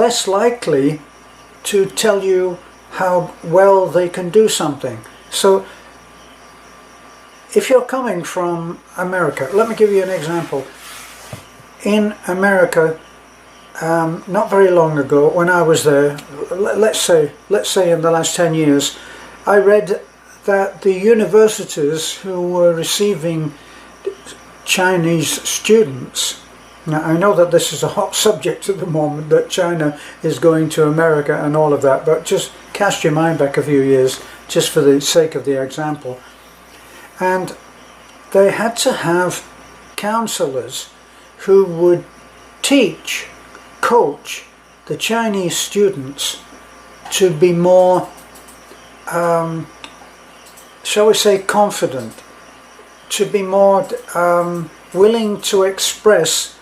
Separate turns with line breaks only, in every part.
less likely to tell you how well they can do something. So if you're coming from America, let me give you an example. In America, not very long ago, when I was there, let's say in the last 10 years, I read that the universities who were receiving Chinese students, now I know that this is a hot subject at the moment, that China is going to America and all of that, but just cast your mind back a few years, just for the sake of the example. And they had to have counselors who would teach, coach the Chinese students to be more, shall we say, confident, to be more willing to express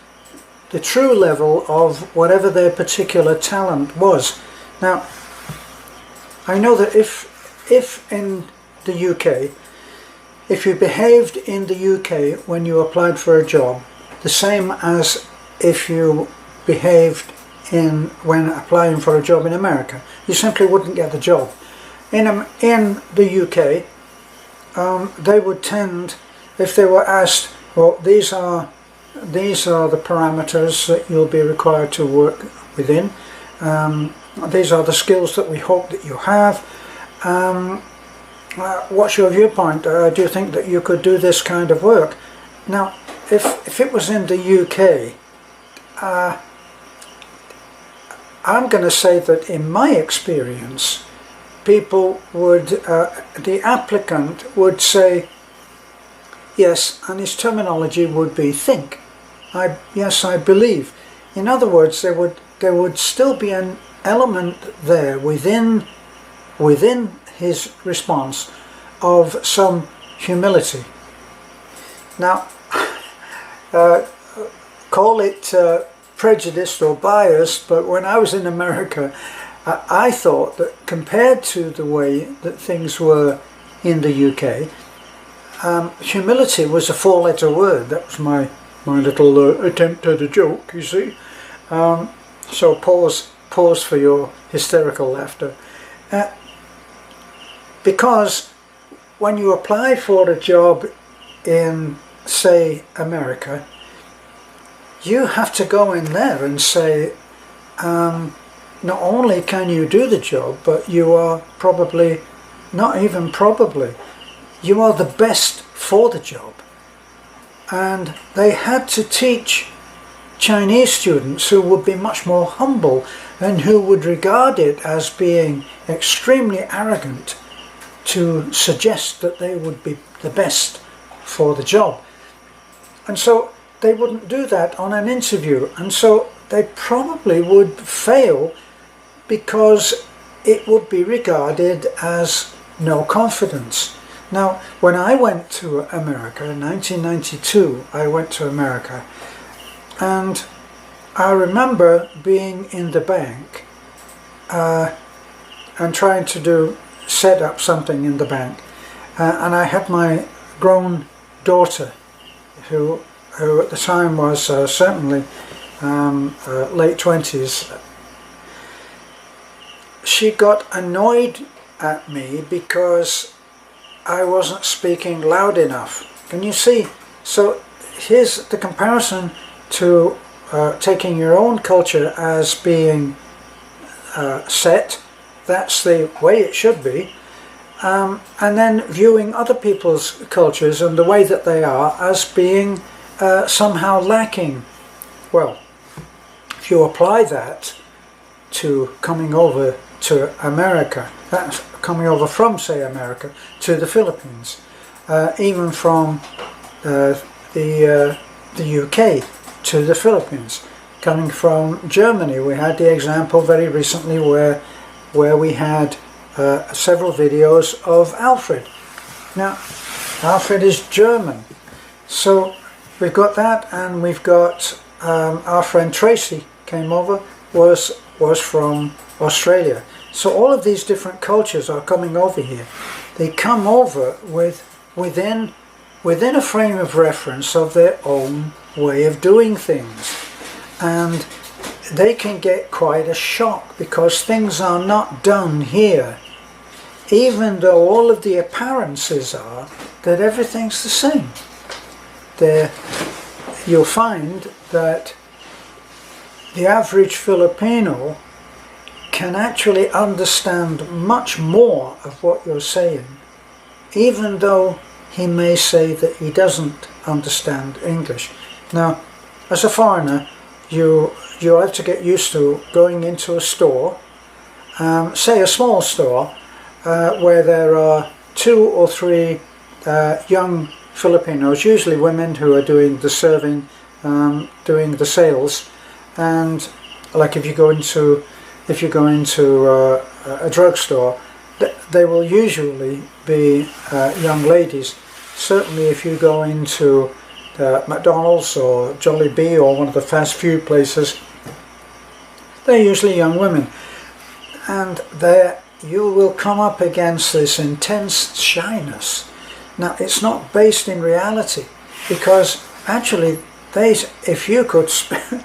the true level of whatever their particular talent was. Now, I know that if in the UK, if you behaved in the UK when you applied for a job, the same as if you behaved when applying for a job in America, you simply wouldn't get the job. In the UK, they would tend, if they were asked, well, these are the parameters that you'll be required to work within, these are the skills that we hope that you have, what's your viewpoint? Do you think that you could do this kind of work? Now, if it was in the UK, I'm going to say that in my experience, people would, the applicant would say yes, and his terminology would be think. Yes, I believe. In other words, there would still be an element there within his response of some humility. Now, call it prejudiced or biased, but when I was in America, I thought that compared to the way that things were in the UK, humility was a four-letter word. That was my little attempt at a joke, you see. So pause for your hysterical laughter. Because when you apply for a job in, say, America, you have to go in there and say, not only can you do the job, but you are probably, not even probably, you are the best for the job. And they had to teach Chinese students who would be much more humble and who would regard it as being extremely arrogant to suggest that they would be the best for the job. And so they wouldn't do that on an interview, and so they probably would fail because it would be regarded as no confidence. Now, when I went to America in 1992, I went to America, and I remember being in the bank and trying to set up something in the bank, and I had my grown daughter, who at the time was certainly late 20s. She got annoyed at me because I wasn't speaking loud enough. Can you see? So here's the comparison to taking your own culture as being set. That's the way it should be. And then viewing other people's cultures and the way that they are as being somehow lacking. Well, if you apply that to coming over to America, that's coming over from, say, America to the Philippines, even from the UK to the Philippines, coming from Germany. We had the example very recently where we had several videos of Alfred. Now, Alfred is German, so we've got that, and we've got our friend Tracy came over, was from Australia. So all of these different cultures are coming over here. They come over within a frame of reference of their own way of doing things, and they can get quite a shock, because things are not done here, even though all of the appearances are that everything's the same. You'll find that the average Filipino can actually understand much more of what you're saying, even though he may say that he doesn't understand English. Now, as a foreigner, you have to get used to going into a store, say a small store, where there are 2 or 3 young Filipinos, usually women, who are doing the serving, doing the sales. And like if you go into a drugstore, they will usually be young ladies. Certainly if you go into McDonald's or Jollibee or one of the fast food places, they're usually young women. And there you will come up against this intense shyness. Now, it's not based in reality, because actually if you could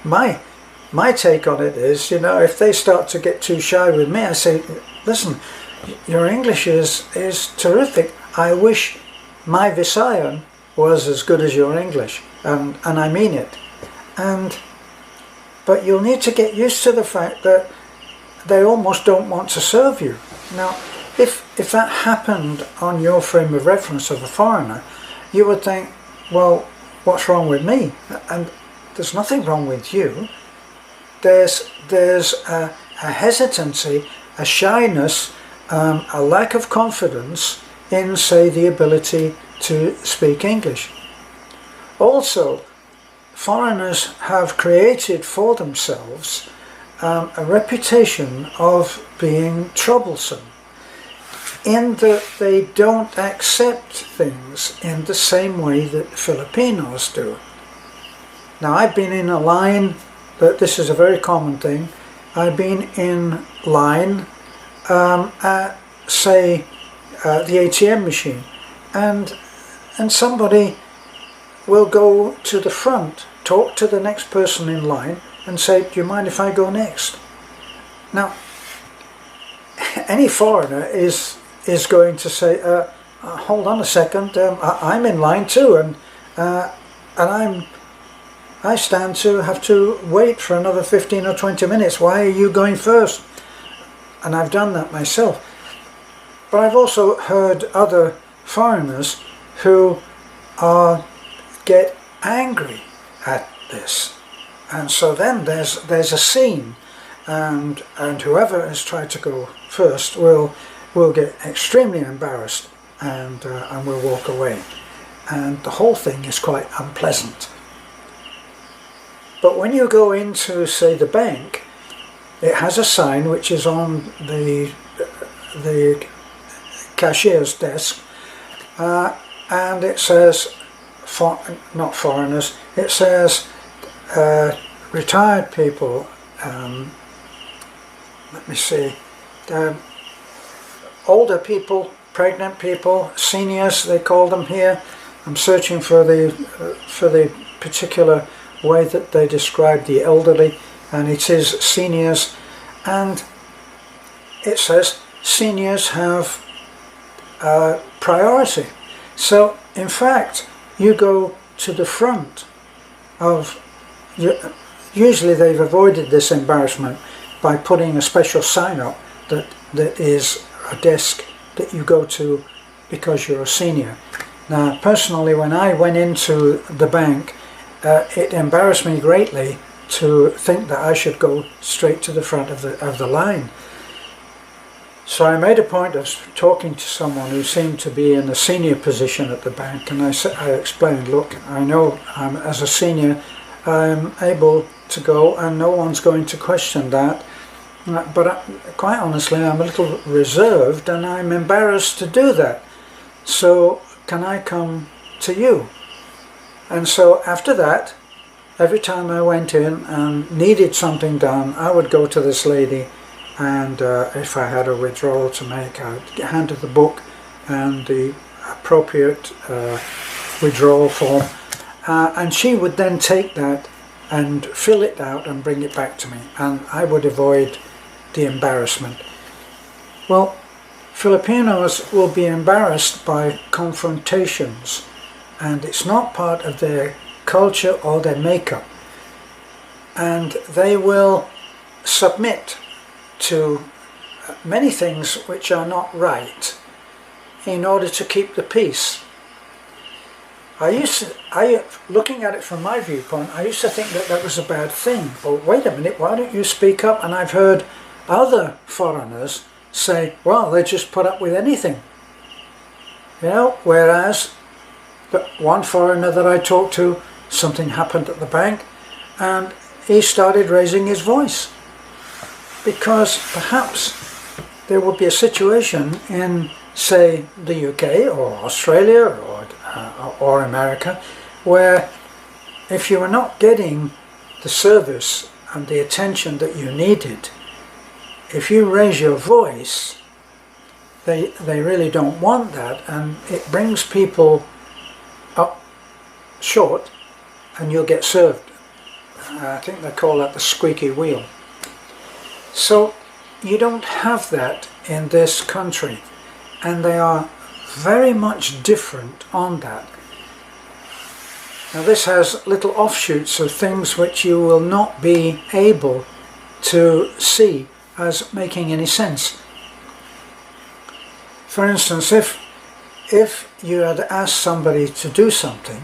my take on it is, if they start to get too shy with me, I say, listen, your English is terrific. I wish my Visayan was as good as your English, and I mean it. But you'll need to get used to the fact that they almost don't want to serve you. Now, if that happened on your frame of reference of a foreigner, you would think, well, what's wrong with me? And there's nothing wrong with you. There's a hesitancy, a shyness, a lack of confidence in, say, the ability to speak English. Also, foreigners have created for themselves a reputation of being troublesome, in that they don't accept things in the same way that Filipinos do. Now, I've been in a line, that this is a very common thing, I've been in line at, say, the ATM machine, and somebody will go to the front, talk to the next person in line, and say, do you mind if I go next? Now, any foreigner is going to say, hold on a second, I'm in line too, and I stand to have to wait for another 15 or 20 minutes. Why are you going first? And I've done that myself. But I've also heard other foreigners who get angry at this. And so then there's a scene, and whoever has tried to go first will get extremely embarrassed and will walk away. And the whole thing is quite unpleasant. But when you go into, say, the bank, it has a sign which is on the cashier's desk, and it says, not foreigners, it says retired people, let me see, older people, pregnant people, seniors they call them here. I'm searching for the particular way that they describe the elderly, and it is seniors, and it says seniors have priority. So in fact, you go to the front of, usually they've avoided this embarrassment by putting a special sign up that is a desk that you go to because you're a senior. Now, personally, when I went into the bank, it embarrassed me greatly to think that I should go straight to the front of the line. So I made a point of talking to someone who seemed to be in a senior position at the bank, and I explained, look, I know as a senior I'm able to go and no one's going to question that, but quite honestly I'm a little reserved and I'm embarrassed to do that, so can I come to you? And so after that, every time I went in and needed something done, I would go to this lady, and if I had a withdrawal to make, I would hand her the book and the appropriate withdrawal form, and she would then take that and fill it out and bring it back to me, and I would avoid the embarrassment. Well, Filipinos will be embarrassed by confrontations, and it's not part of their culture or their makeup, and they will submit to many things which are not right in order to keep the peace. Looking at it from my viewpoint, I used to think that that was a bad thing. But wait a minute, why don't you speak up? And I've heard other foreigners say, well, they just put up with anything. You know, whereas the one foreigner that I talked to, something happened at the bank, and he started raising his voice. Because perhaps there would be a situation in, say, the UK or Australia or America, where if you were not getting the service and the attention that you needed, if you raise your voice, they really don't want that, and it brings people up short and you'll get served. I think they call that the squeaky wheel. So you don't have that in this country, and they are very much different on that. Now this has little offshoots of things which you will not be able to see as making any sense. For instance, if you had asked somebody to do something,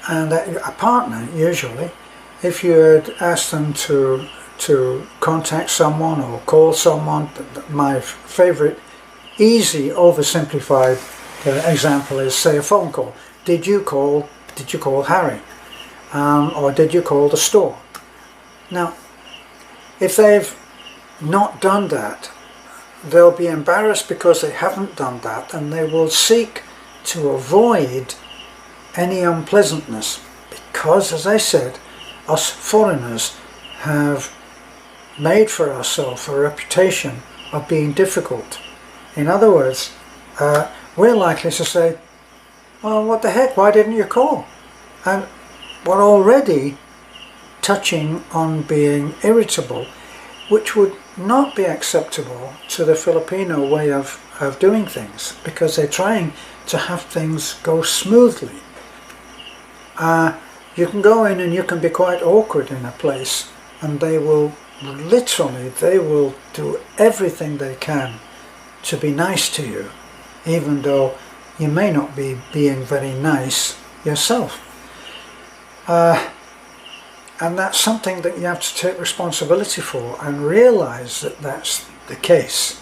and a partner usually, if you had asked them to contact someone or call someone, my favorite easy oversimplified example is, say, a phone call. Did you call Harry? Or did you call the store? Now, if they've not done that, they'll be embarrassed because they haven't done that, and they will seek to avoid any unpleasantness, because, as I said, us foreigners have made for ourselves a reputation of being difficult. In other words, we're likely to say, well, what the heck, why didn't you call? And we're already touching on being irritable, which would not be acceptable to the Filipino way of doing things, because they're trying to have things go smoothly. You can go in and you can be quite awkward in a place, and they will do everything they can to be nice to you, even though you may not be being very nice yourself. And that's something that you have to take responsibility for and realize that that's the case.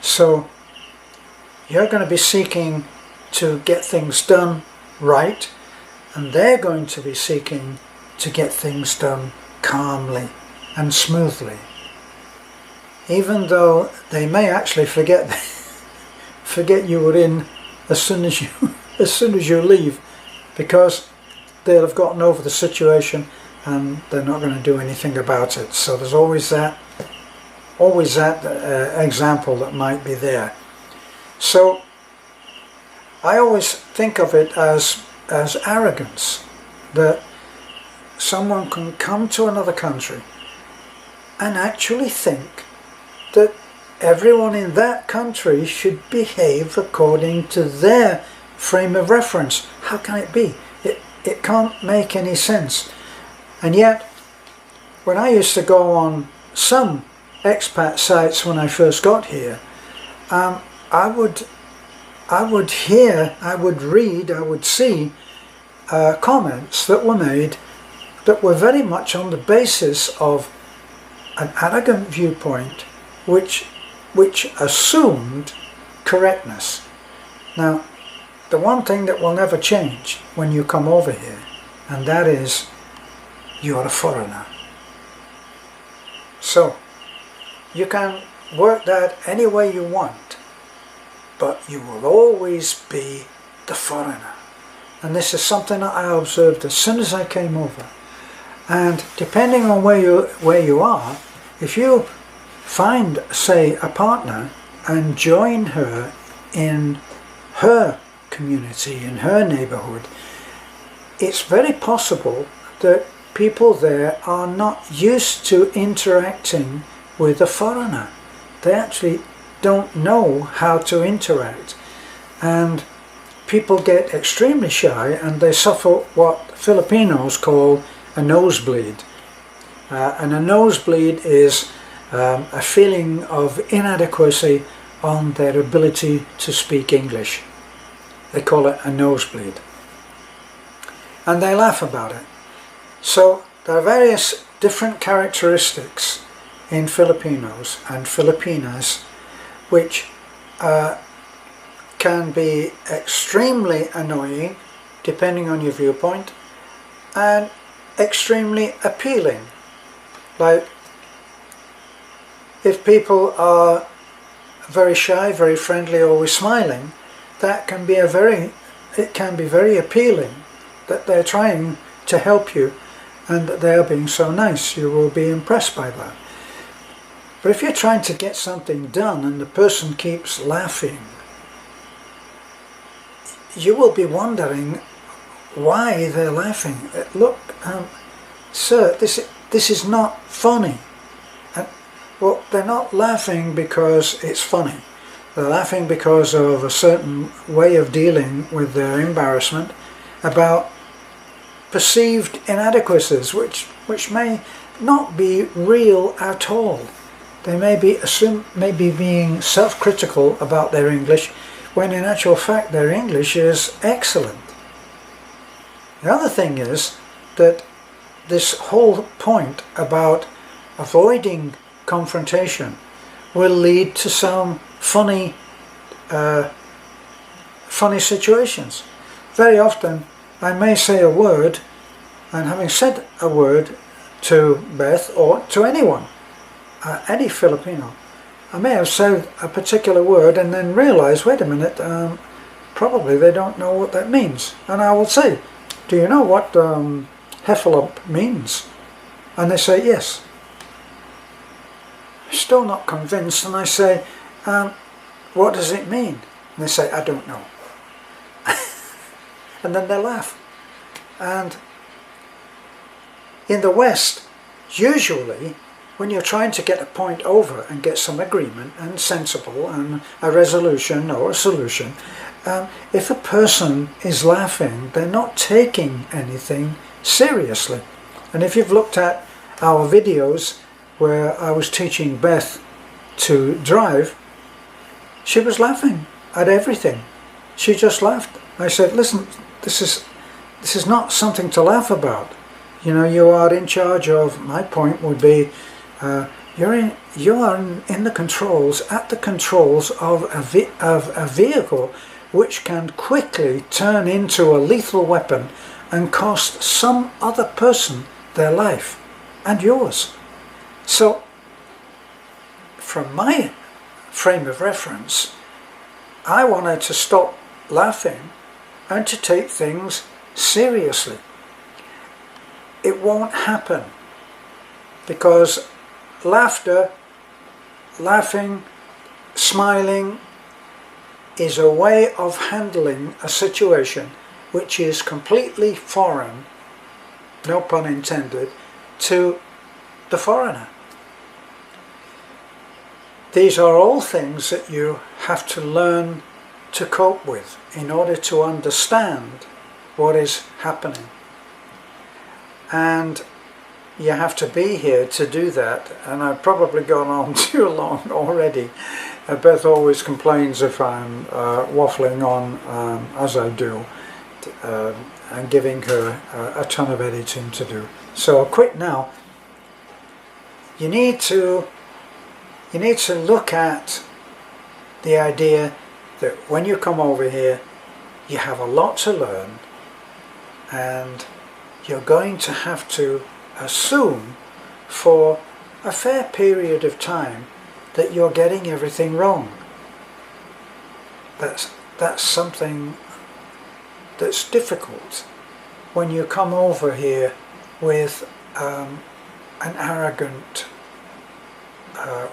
So you're going to be seeking to get things done right, and they're going to be seeking to get things done calmly and smoothly, even though they may actually forget you were in as soon as you leave, because they'll have gotten over the situation and they're not going to do anything about it. So there's always that example that might be there. So I always think of it as arrogance, that someone can come to another country and actually think that everyone in that country should behave according to their frame of reference. How can it be? It can't make any sense. And yet, when I used to go on some expat sites when I first got here, I would hear, I would read, I would see comments that were made that were very much on the basis of an arrogant viewpoint, which assumed correctness. Now, the one thing that will never change when you come over here, and that is, you're a foreigner. So, you can work that any way you want, but you will always be the foreigner. And this is something that I observed as soon as I came over. And depending on where you are, if you find, say, a partner and join her in her community, in her neighborhood, it's very possible that people there are not used to interacting with a foreigner. They actually don't know how to interact, and people get extremely shy and they suffer what Filipinos call a nosebleed. And a nosebleed is a feeling of inadequacy on their ability to speak English. They call it a nosebleed. And they laugh about it. So there are various different characteristics in Filipinos and Filipinas which can be extremely annoying depending on your viewpoint, and extremely appealing. Like, if people are very shy, very friendly, always smiling, that can be it can be very appealing that they're trying to help you and that they're being so nice. You will be impressed by that. But if you're trying to get something done and the person keeps laughing, you will be wondering why they're laughing. Look, sir, this is not funny. Well, they're not laughing because it's funny. They're laughing because of a certain way of dealing with their embarrassment about perceived inadequacies, which may not be real at all. They may be being self-critical about their English, when in actual fact their English is excellent. The other thing is that this whole point about avoiding confrontation will lead to some funny situations. Very often I may say a word, and having said a word to Beth or to anyone, any Filipino, I may have said a particular word and then realize, wait a minute, probably they don't know what that means. And I will say, do you know what heffalump means? And they say, yes. Still not convinced, and I say, what does it mean? And they say, I don't know. And then they laugh. And in the West, usually, when you're trying to get a point over and get some agreement and sensible and a resolution or a solution, if a person is laughing, they're not taking anything seriously. And if you've looked at our videos where I was teaching Beth to drive, she was laughing at everything. She just laughed. I said, listen, this is not something to laugh about. You know, you are in charge of, my point would be, you are in the controls, at the controls of a vehicle which can quickly turn into a lethal weapon and cost some other person their life and yours. So, from my frame of reference, I wanted to stop laughing and to take things seriously. It won't happen because laughing, smiling is a way of handling a situation which is completely foreign, no pun intended, to the foreigner. These are all things that you have to learn to cope with in order to understand what is happening. And you have to be here to do that, and I've probably gone on too long already. Beth always complains if I'm waffling on as I do, and giving her a ton of editing to do. So I'll quit now. You need to look at the idea that when you come over here, you have a lot to learn, and you're going to have to assume for a fair period of time that you're getting everything wrong. That's something that's difficult when you come over here with an arrogant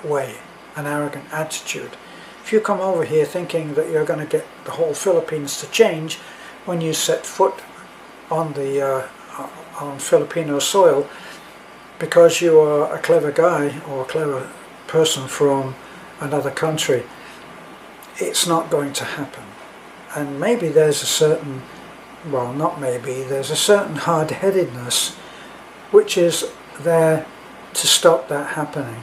way, an arrogant attitude. If you come over here thinking that you're going to get the whole Philippines to change when you set foot on the on Filipino soil because you are a clever guy or a clever person from another country. It's not going to happen. And maybe there's a certain, well, not maybe, there's a certain hard-headedness which is there to stop that happening,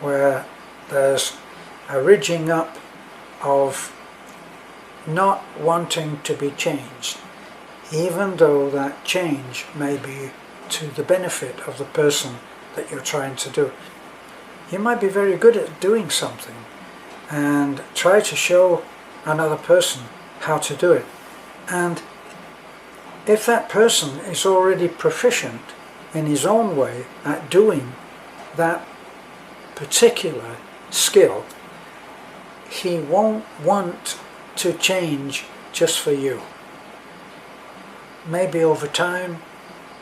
where there's a ridging up of not wanting to be changed, even though that change may be to the benefit of the person that you're trying to do. You might be very good at doing something and try to show another person how to do it. And if that person is already proficient in his own way at doing that particular skill, he won't want to change just for you. Maybe over time,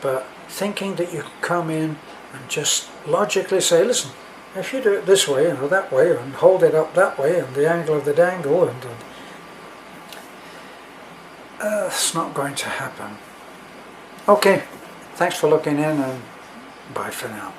but thinking that you can come in and just logically say, listen, if you do it this way or that way and hold it up that way and the angle of the dangle, and it's not going to happen. Okay, thanks for looking in, and bye for now.